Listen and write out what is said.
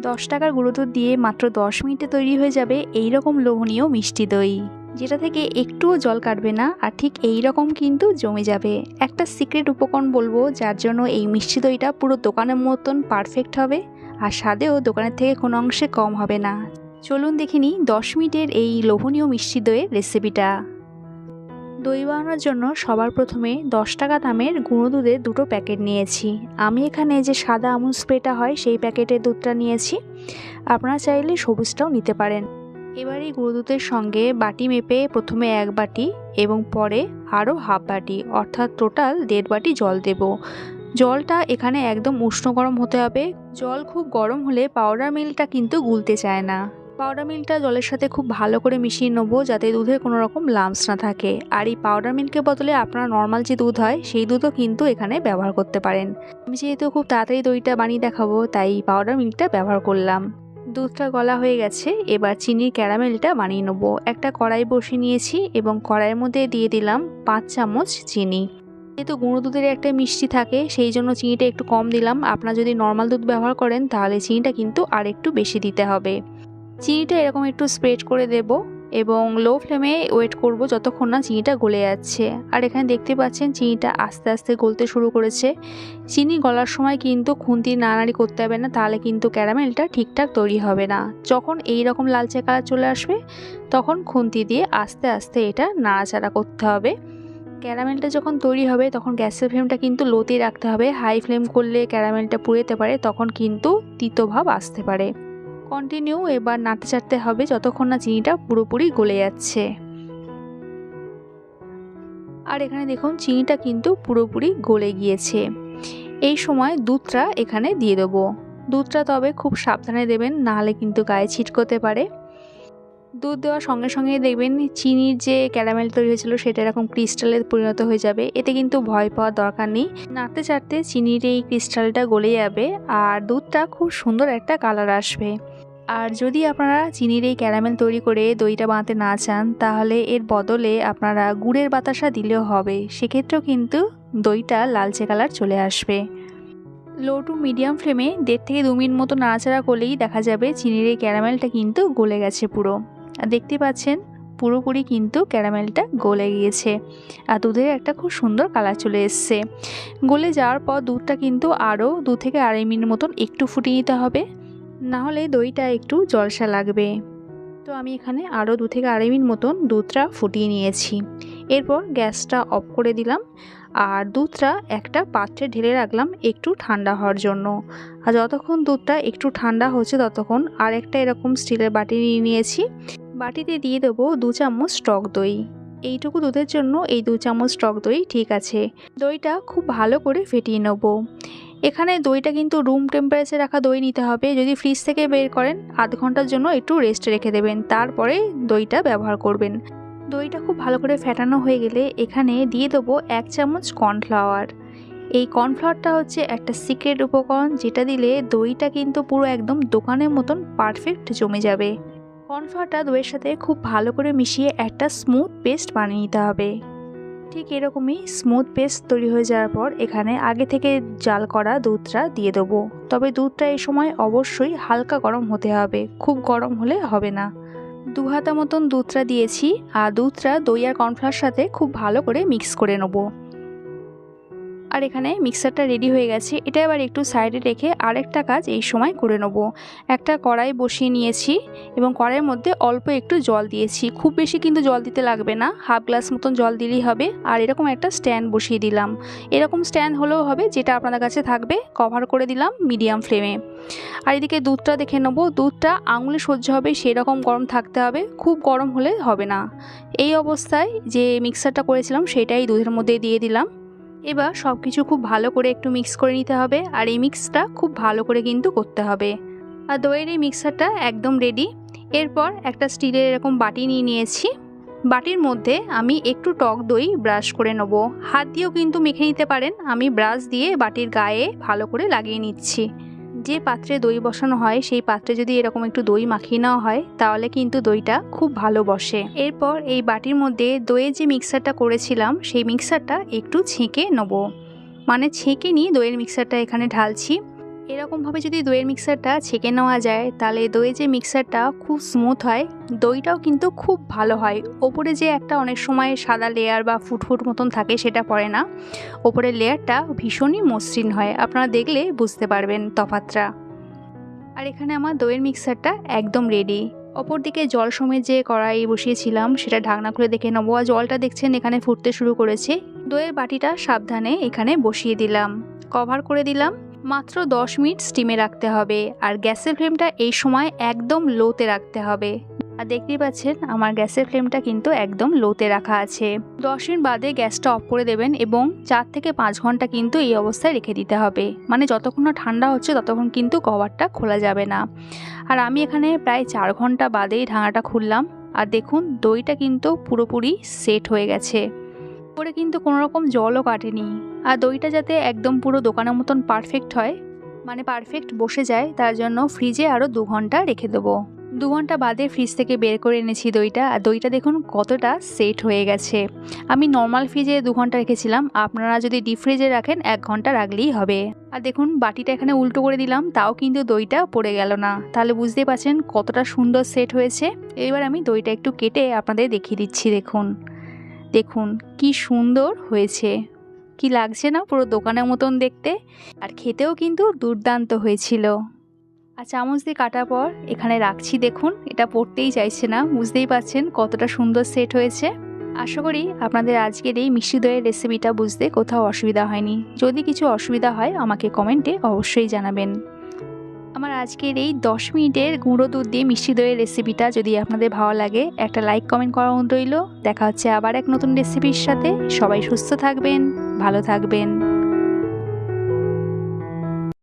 10 টাকার গুঁড়ো দুধ দিয়ে মাত্র 10 মিনিটে তৈরি হয়ে যাবে এই রকম লোভনীয় মিষ্টি দই, যেটা থেকে একটুও জল কাটবে না আর ঠিক এই রকম কিন্তু জমে যাবে। একটা সিক্রেট উপকরণ বলবো যার জন্য এই মিষ্টি দইটা পুরো দোকানের মতন পারফেক্ট হবে আর স্বাদেও দোকানের থেকে কোনো অংশে কম হবে না। চলুন দেখে নিই 10 মিনিটের এই লোভনীয় মিষ্টি দইয়ের রেসিপিটা। দই বানানোর জন্য সবার প্রথমে 10 টাকা দামের গুঁড়ো দুধের 2টো প্যাকেট নিয়েছি। আমি এখানে যে সাদা আমুল স্প্রেটা হয় সেই প্যাকেটের দুধটা নিয়েছি, আপনারা চাইলে সবুজটাও নিতে পারেন। এবার এই গুঁড়ো দুধের সঙ্গে বাটি মেপে প্রথমে 1 বাটি এবং পরে আরও হাফ বাটি অর্থাৎ টোটাল 1.5 বাটি জল দেব। জলটা এখানে একদম উষ্ণ গরম হতে হবে। জল খুব গরম হলে পাউডার মিল্কটা কিন্তু গুলতে চায় না। পাউডার মিল্কটা জলের সাথে খুব ভালো করে মিশিয়ে নেবো যাতে দুধের কোনো রকম লাম্পস না থাকে। আর এই পাউডার মিল্কের বদলে আপনারা নর্মাল যে দুধ হয় সেই দুধও কিন্তু এখানে ব্যবহার করতে পারেন। আমি যেহেতু খুব তাড়াতাড়ি দইটা বানিয়ে দেখাবো তাই পাউডার মিল্কটা ব্যবহার করলাম। দুধটা গলা হয়ে গেছে, এবার চিনির ক্যারামেলটা বানিয়ে নেবো। একটা কড়াই বসিয়ে নিয়েছি এবং কড়াইয়ের মধ্যে দিয়ে দিলাম 5 চামচ চিনি। যেহেতু গুঁড়ো দুধের একটা মিষ্টি থাকে সেই জন্য চিনিটা একটু কম দিলাম। আপনারা যদি নর্মাল দুধ ব্যবহার করেন তাহলে চিনিটা কিন্তু আর একটু বেশি দিতে হবে। চিনিটা এরকম একটু স্প্রেড করে দেব এবং লো ফ্লেমে ওয়েট করব যতক্ষণ না চিনিটা গলে যাচ্ছে। আর এখানে দেখতে পাচ্ছেন চিনিটা আস্তে আস্তে গলতে শুরু করেছে। চিনি গলার সময় কিন্তু খুন্তি নাড়ানাড়ি করতে হবে না, তাহলে কিন্তু ক্যারামেলটা ঠিকঠাক তৈরি হবে না। যখন এই রকম লালচে কালার চলে আসবে তখন খুন্তি দিয়ে আস্তে আস্তে এটা নাড়াচাড়া করতে হবে। ক্যারামেলটা যখন তৈরি হবে তখন গ্যাসের ফ্লেমটা কিন্তু লোতেই রাখতে হবে। হাই ফ্লেম করলে ক্যারামেলটা পুড়ে যেতে পারে, তখন কিন্তু তিতো ভাব আসতে পারে। কন্টিনিউ এবার নাড়তে চাড়তে হবে যতক্ষণ না চিনিটা পুরোপুরি গলে যাচ্ছে। আর এখানে দেখুন চিনিটা কিন্তু পুরোপুরি গলে গিয়েছে। এই সময় দুধটা এখানে দিয়ে দেবো। দুধটা তবে খুব সাবধানে দেবেন, নাহলে কিন্তু গায়ে ছিটকোতে পারে। দুধ দেওয়ার সঙ্গে সঙ্গে দেখবেন চিনির যে ক্যারামেল তৈরি হয়েছিল সেটা এরকম ক্রিস্টালে পরিণত হয়ে যাবে। এতে কিন্তু ভয় পাওয়ার দরকার নেই। নাড়তে চাড়তে চিনির এই ক্রিস্টালটা গলে যাবে আর দুধটা খুব সুন্দর একটা কালার আসবে। আর যদি আপনারা চিনির এই ক্যারামেল তৈরি করে দইটা বানাতে না চান তাহলে এর বদলে আপনারা গুড়ের বাতাসা দিলেও হবে, সেক্ষেত্রেও কিন্তু দইটা লালচে কালার চলে আসবে। লো টু মিডিয়াম ফ্লেমে 1.5 থেকে 2 মিনিট মতো নাড়াচাড়া করলেই দেখা যাবে চিনির এই ক্যারামেলটা কিন্তু গলে গেছে পুরো। আর দেখতে পাচ্ছেন পুরোপুরি কিন্তু ক্যারামেলটা গলে গিয়েছে আর দুধের একটা খুব সুন্দর কালার চলে এসছে। গলে যাওয়ার পর দুধটা কিন্তু আরও 2 থেকে 2.5 মিনিট মতন একটু ফুটিয়ে নিতে হবে, নাহলে দইটা একটু জলসা লাগবে। তো আমি এখানে আরও 2 থেকে 2.5 মিনিট মতন দুধটা ফুটিয়ে নিয়েছি। এরপর গ্যাসটা অফ করে দিলাম আর দুধটা একটা পাত্রে ঢেলে রাখলাম একটু ঠান্ডা হওয়ার জন্য। আর যতক্ষণ দুধটা একটু ঠান্ডা হচ্ছে ততক্ষণ আরেকটা এরকম স্টিলের বাটি নিয়ে নিয়েছি। বাটিতে দিয়ে দেবো 2 চামচ টক দই। এইটুকু দুধের জন্য এই 2 চামচ টক দই ঠিক আছে। দইটা খুব ভালো করে ফেটিয়ে নেবো। এখানে দইটা কিন্তু রুম টেম্পারেচারে রাখা দই নিতে হবে। যদি ফ্রিজ থেকে বের করেন আধ ঘন্টার জন্য একটু রেস্টে রেখে দেবেন, তারপরে দইটা ব্যবহার করবেন। দইটা খুব ভালো করে ফেটানো হয়ে গেলে এখানে দিয়ে দেবো 1 চামচ কর্নফ্লাওয়ার। এই কর্নফ্লাওয়ারটা হচ্ছে একটা সিক্রেট উপকরণ, যেটা দিলে দইটা কিন্তু পুরো একদম দোকানের মতন পারফেক্ট জমে যাবে। কর্নফ্লাওয়ারটা দইয়ের সাথে খুব ভালো করে মিশিয়ে একটা স্মুথ পেস্ট বানিয়ে নিতে হবে। ঠিক এরকমই স্মুথ পেস্ট তৈরি হয়ে যাওয়ার পর এখানে আগে থেকে জাল করা দুধটা দিয়ে দেবো। তবে দুধটা এই সময় অবশ্যই হালকা গরম হতে হবে, খুব গরম হলে হবে না। 2 হাতা মতন দুধটা দিয়েছি আর দুধটা দই আর কর্নফ্লাওয়ারের সাথে খুব ভালো করে মিক্স করে নেবো। আর এখানে মিক্সারটা রেডি হয়ে গেছে। এটা এবার একটু সাইডে রেখে আরেকটা কাজ এই সময় করে নেব। একটা কড়াই বসিয়ে নিয়েছি এবং কড়াইয়ের মধ্যে অল্প একটু জল দিয়েছি। খুব বেশি কিন্তু জল দিতে লাগবে না, হাফ গ্লাস মতন জল দিলেই হবে। আর এরকম একটা স্ট্যান্ড বসিয়ে দিলাম। এরকম স্ট্যান্ড হলেও হবে, যেটা আপনাদের কাছে থাকবে। কভার করে দিলাম মিডিয়াম ফ্লেমে। আর এদিকে দুধটা দেখে নেবো। দুধটা আঙুলে সহ্য হবে সেরকম গরম থাকতে হবে, খুব গরম হলে হবে না। এই অবস্থায় যে মিক্সারটা করেছিলাম সেটাই দুধের মধ্যে দিয়ে দিলাম। এবার সব কিছু খুব ভালো করে একটু মিক্স করে নিতে হবে আর এই মিক্সটা খুব ভালো করে কিন্তু করতে হবে। আর দইয়ের এই মিক্সারটা একদম রেডি। এরপর একটা স্টিলের এরকম বাটি নিয়ে নিয়েছি। বাটির মধ্যে আমি একটু টক দই ব্রাশ করে নেব। হাত দিয়েও কিন্তু মেখে নিতে পারেন, আমি ব্রাশ দিয়ে বাটির গায়ে ভালো করে লাগিয়ে নিচ্ছি। যে পাত্রে দই বসানো হয় সেই পাত্রে যদি এরকম একটু দই মাখিয়ে নেওয়া হয় তাহলে কিন্তু দইটা খুব ভালো বসে। এরপর এই বাটির মধ্যে দইয়ের যে মিক্সারটা করেছিলাম সেই মিক্সারটা একটু ছেঁকে নেব, মানে ছেঁকে নিয়ে দইয়ের মিক্সারটা এখানে ঢালছি। এরকমভাবে যদি দইয়ের মিক্সারটা ছেঁকে নেওয়া যায় তাহলে দইয়ের যে মিক্সারটা খুব স্মুথ হয়, দইটাও কিন্তু খুব ভালো হয়। ওপরে যে একটা অনেক সময় সাদা লেয়ার বা ফুটফুট মতন থাকে সেটা পড়ে না, ওপরের লেয়ারটা ভীষণই মসৃণ হয়। আপনারা দেখলে বুঝতে পারবেন তফাৎটা। আর এখানে আমার দইয়ের মিক্সারটা একদম রেডি। অপর দিকে জল সমেত যে কড়াই বসিয়েছিলাম সেটা ঢাকনা খুলে দেখে নেবো। আর জলটা দেখছেন এখানে ফুটতে শুরু করেছে। দইয়ের বাটিটা সাবধানে এখানে বসিয়ে দিলাম, কভার করে দিলাম। মাত্র 10 মিনিট স্টিমে রাখতে হবে, আর গ্যাসের ফ্লেমটা এই সময় একদম লোতে রাখতে হবে। আর দেখতেই পাচ্ছেন আমার গ্যাসের ফ্লেমটা কিন্তু একদম লোতে রাখা আছে। 10 মিনিট বাদে গ্যাসটা অফ করে দেবেন এবং 4 থেকে 5 ঘন্টা কিন্তু এই অবস্থায় রেখে দিতে হবে। মানে যতক্ষণ না ঠান্ডা হচ্ছে ততক্ষণ কিন্তু কভারটা খোলা যাবে না। আর আমি এখানে প্রায় 4 ঘন্টা বাদেই ঢাকনাটা খুললাম, আর দেখুন দইটা কিন্তু পুরোপুরি সেট হয়ে গেছে। পরে কিন্তু কোনো রকম জলও কাটেনি। আর দইটা যাতে একদম পুরো দোকানের মতন পারফেক্ট হয়, মানে পারফেক্ট বসে যায়, তার জন্য ফ্রিজে আরও 2 ঘন্টা রেখে দেবো। 2 ঘন্টা বাদে ফ্রিজ থেকে বের করে এনেছি দইটা, আর দইটা দেখুন কতটা সেট হয়ে গেছে। আমি নর্মাল ফ্রিজে 2 ঘন্টা রেখেছিলাম, আপনারা যদি ডিপ ফ্রিজে রাখেন 1 ঘন্টা রাখলেই হবে। আর দেখুন বাটিটা এখানে উল্টো করে দিলাম, তাও কিন্তু দইটা পড়ে গেল না। তাহলে বুঝতেই পারছেন কতটা সুন্দর সেট হয়েছে। এবার আমি দইটা একটু কেটে আপনাদের দেখিয়ে দিচ্ছি। দেখুন দেখুন কি সুন্দর হয়েছে, কি লাগছে না পুরো দোকানের মতন দেখতে। আর খেতেও কিন্তু দুর্দান্ত হয়েছিল। আর চামচ দিয়ে কাটার পর এখানে রাখছি, দেখুন এটা পড়তেই চাইছে না। বুঝতেই পারছেন কতটা সুন্দর সেট হয়েছে। আশা করি আপনাদের আজকের এই মিষ্টি দইয়ের রেসিপিটা বুঝতে কোথাও অসুবিধা হয়নি। যদি কিছু অসুবিধা হয় আমাকে কমেন্টে অবশ্যই জানাবেন। আমার আজকের এই 10 মিনিটের গুঁড়ো দুধ দিয়ে মিষ্টি দইয়ের রেসিপিটা যদি আপনাদের ভালো লাগে একটা লাইক কমেন্ট করা অনুরোধ রইল। দেখা হচ্ছে আবার এক নতুন রেসিপির সাথে। সবাই সুস্থ থাকবেন, ভালো থাকবেন।